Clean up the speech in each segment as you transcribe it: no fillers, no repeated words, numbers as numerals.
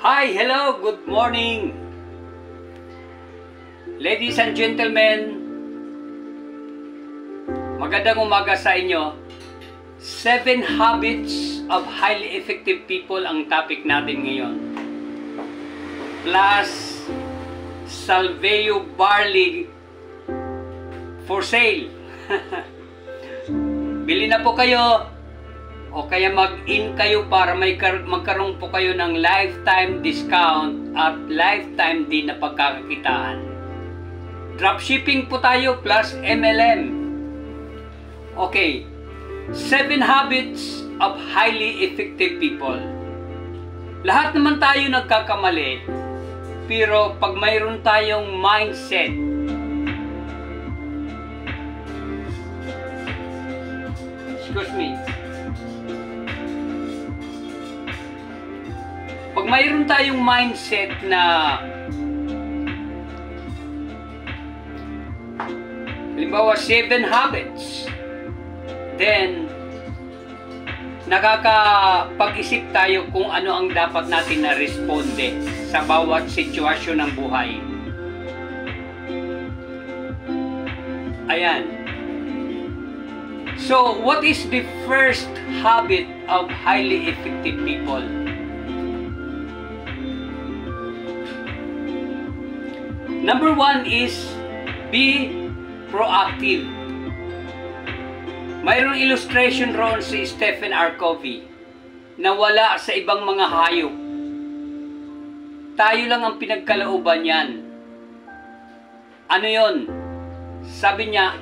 Hi, hello, good morning. Ladies and gentlemen, magandang umaga sa inyo. 7 habits of highly effective people ang topic natin ngayon. Plus, Salveo barley for sale. Bili na po kayo o kaya mag-in kayo para magkaroon po kayo ng lifetime discount at lifetime din na pagkakakitaan. Dropshipping po tayo plus MLM. Okay, 7 habits of highly effective people. Lahat naman tayo nagkakamali, pero pag mayroon tayong mindset, excuse me, pag mayroon tayong mindset na halimbawa 7 habits, then nakakapag-isip tayo kung ano ang dapat natin na responde sa bawat sitwasyon ng buhay. Ayan. So, what is the first habit of highly effective people? Number 1 is be proactive. Mayroong illustration roon si Stephen R. Covey na wala sa ibang mga hayop. Tayo lang ang pinagkalooban yan. Ano yon? Sabi niya,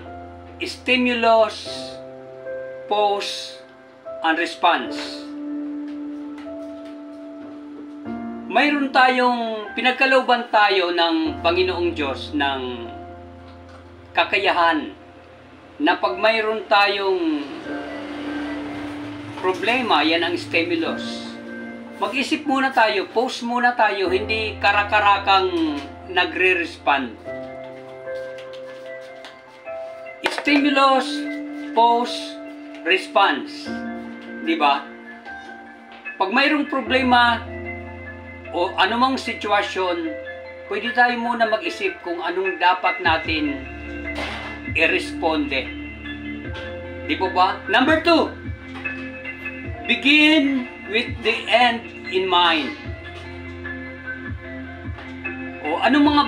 stimulus, pause, and response. Mayroon tayong, pinagkalooban tayo ng Panginoong Diyos ng kakayahan na pag mayroon tayong problema, yan ang stimulus. Mag-isip muna tayo, pause muna tayo, hindi karakarakang nagre-respond. Stimulus, pause, response. Di ba? Pag mayroong problema o anumang sitwasyon, pwede tayo muna mag-isip kung anong dapat natin i-responde. Di po ba? Number 2, begin with the end in mind. O anong mga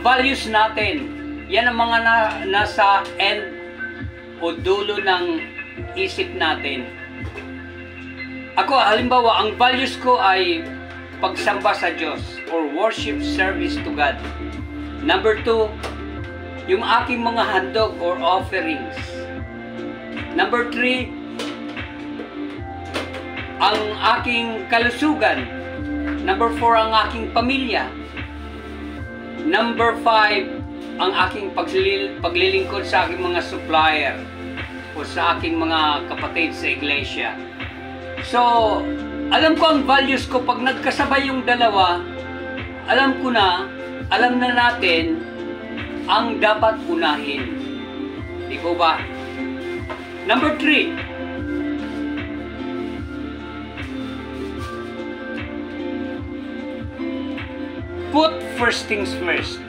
values natin? Yan ang mga nasa end o dulo ng isip natin. Ako, halimbawa, ang values ko ay pagsamba sa Diyos or worship service to God. Number 2, yung aking mga handog or offerings. Number 3, ang aking kalusugan. Number 4, ang aking pamilya. Number 5, ang aking paglilingkod sa aking mga supplier o sa aking mga kapatid sa iglesia. So, alam ko ang values ko. Pag nagkasabay yung dalawa, alam na natin ang dapat unahin. Di po ba? Number 3, put first things first.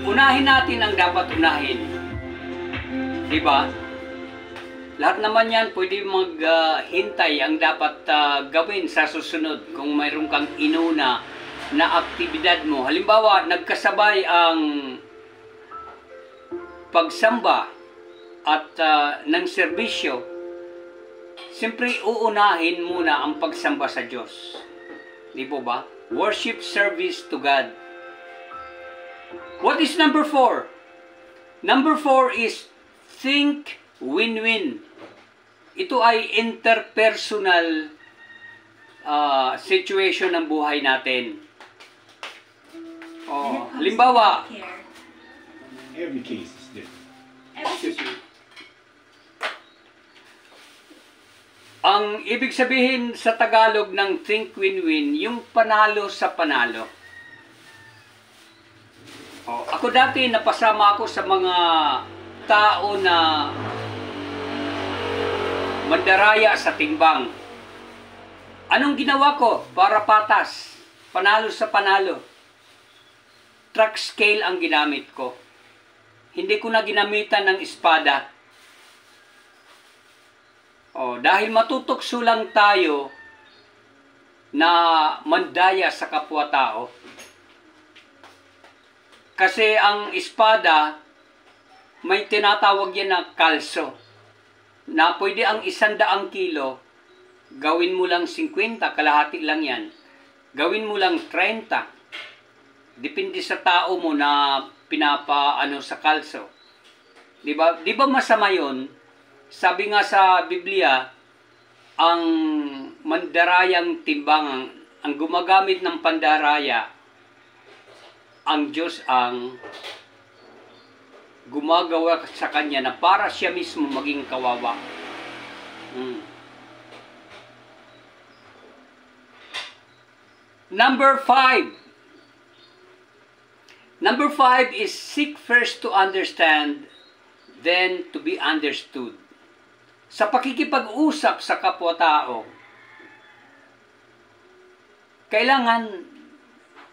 Unahin natin ang dapat unahin. Di ba? Lahat naman yan pwede maghintay ang dapat gawin sa susunod kung mayroon kang inuna na aktibidad mo. Halimbawa, nagkasabay ang pagsamba at ng serbisyo, siyempre uunahin muna ang pagsamba sa Diyos. Di po ba? Worship service to God. What is number 4? Number 4 is think win-win. Ito ay interpersonal situation ng buhay natin. Halimbawa, every case is different. Ang ibig sabihin sa Tagalog ng think win-win, yung panalo sa panalo. Ako dati napasama ako sa mga tao na mandaraya sa timbang. Anong ginawa ko para patas? Panalo sa panalo. Track scale ang ginamit ko. Hindi ko na ginamitan ng espada. Dahil matutokso lang tayo na mandaya sa kapwa-tao. Kasi ang espada, may tinatawag yan na kalso. Na pwede ang 100 kilo, gawin mo lang 50, kalahati lang yan. Gawin mo lang 30. Depende sa tao mo na pinapaano sa kalso. Di ba masama yun? Sabi nga sa Biblia, ang mandarayang timbang, ang gumagamit ng pandaraya, ang Diyos ang gumagawa sa kanya na para siya mismo maging kawawa. Number 5. Number 5 is seek first to understand, then to be understood. Sa pakikipag-usap sa kapwa-tao, kailangan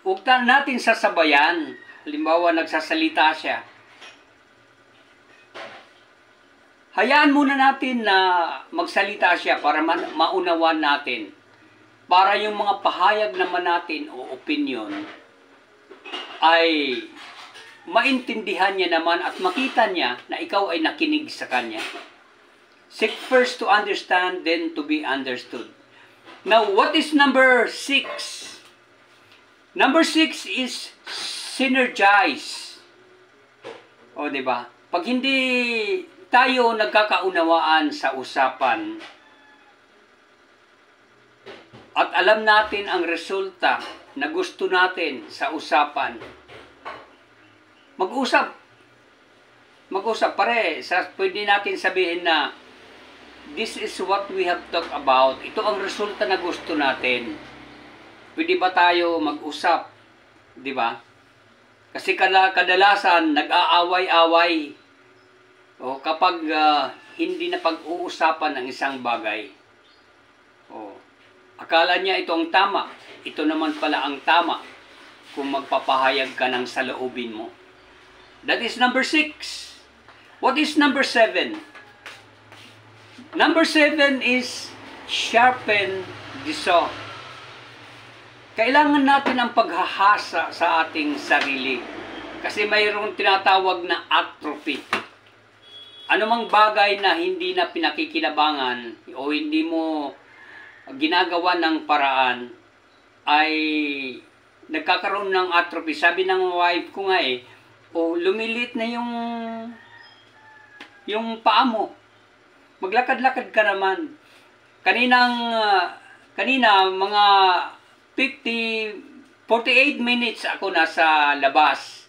huwag natin sasabayan. Halimbawa, nagsasalita siya. Hayaan muna natin na magsalita siya para maunawan natin. Para yung mga pahayag naman natin o opinion ay maintindihan niya naman at makita niya na ikaw ay nakinig sa kanya. Seek first to understand, then to be understood. Now, what is number 6? Number 6 is synergize. Diba? Pag hindi tayo nagkakaunawaan sa usapan at alam natin ang resulta na gusto natin sa usapan, mag-usap. Pare, pwede natin sabihin na this is what we have talked about. Ito ang resulta na gusto natin. Pwede ba tayo mag-usap? Di ba? Kasi kadalasan nag-aaway-away kapag hindi na pag-uusapan ang isang bagay. Akala niya ito ang tama. Ito naman pala ang tama kung magpapahayag ka ng saloobin mo. That is number 6. What is number 7? Number 7 is sharpen the saw. Kailangan natin ang paghahasa sa ating sarili. Kasi mayroong tinatawag na atrophy. Anumang bagay na hindi na pinakikinabangan o hindi mo ginagawa ng paraan ay nagkakaroon ng atrophy. Sabi ng wife ko nga lumilit na yung paa mo. Maglakad-lakad ka naman. Kanina mga 48 minutes ako nasa labas.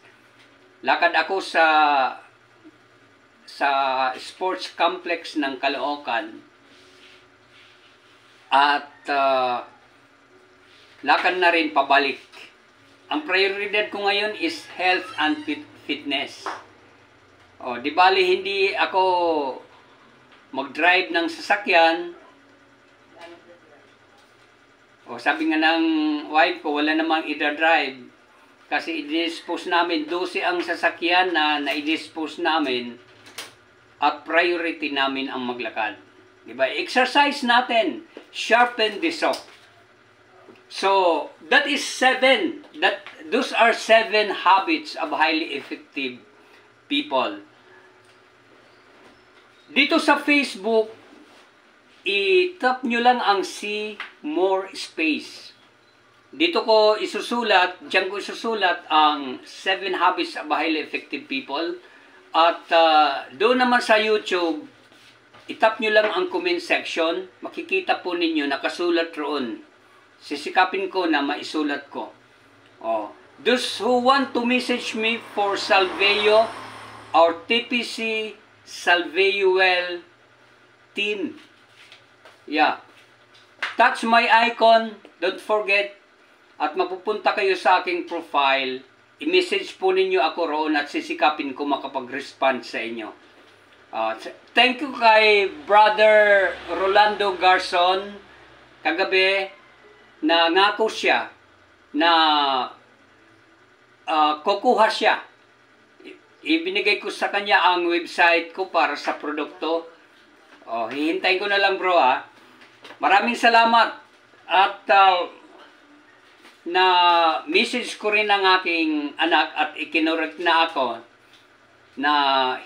Lakad ako sa sports complex ng Caloocan. At lakad na rin pabalik. Ang prioridad ko ngayon is health and fitness. Di bali hindi ako mag-drive ng sasakyan. Sabi nga ng wife ko, wala namang i-drive. Kasi i-dispose namin, 12 ang sasakyan na i-dispose namin at priority namin ang maglakad. Diba? Exercise natin. Sharpen the saw. So, that is 7. Those are 7 habits of highly effective people. Dito sa Facebook, i-tap nyo lang ang see more space. Dito ko isusulat, diyan ko isusulat ang 7 habits of highly effective people. At doon naman sa YouTube, itap nyo lang ang comment section, makikita po ninyo, nakasulat roon. Sisikapin ko na maisulat ko. Those who want to message me for Salveo or TPC Salveuel team. Touch my icon, don't forget, at mapupunta kayo sa aking profile. I-message po ninyo ako roon at sisikapin ko makapag-respond sa inyo. Thank you kay Brother Rolando Garson. Kagabi, nangako siya na kukuha siya. Ibinigay ko sa kanya ang website ko para sa produkto. Hihintayin ko na lang bro ha. Maraming salamat at na message ko rin ang aking anak at ikinorek na ako na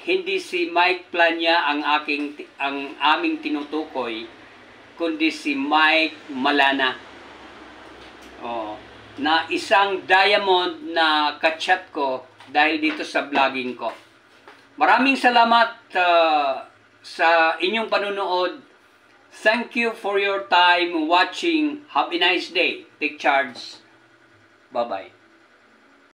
hindi si Mike Plania ang aming tinutukoy, kundi si Mike Malana. Na isang diamond na kachat ko dahil dito sa vlogging ko. Maraming salamat sa inyong panunood. Thank you for your time watching. Have a nice day. Take charge. Bye-bye.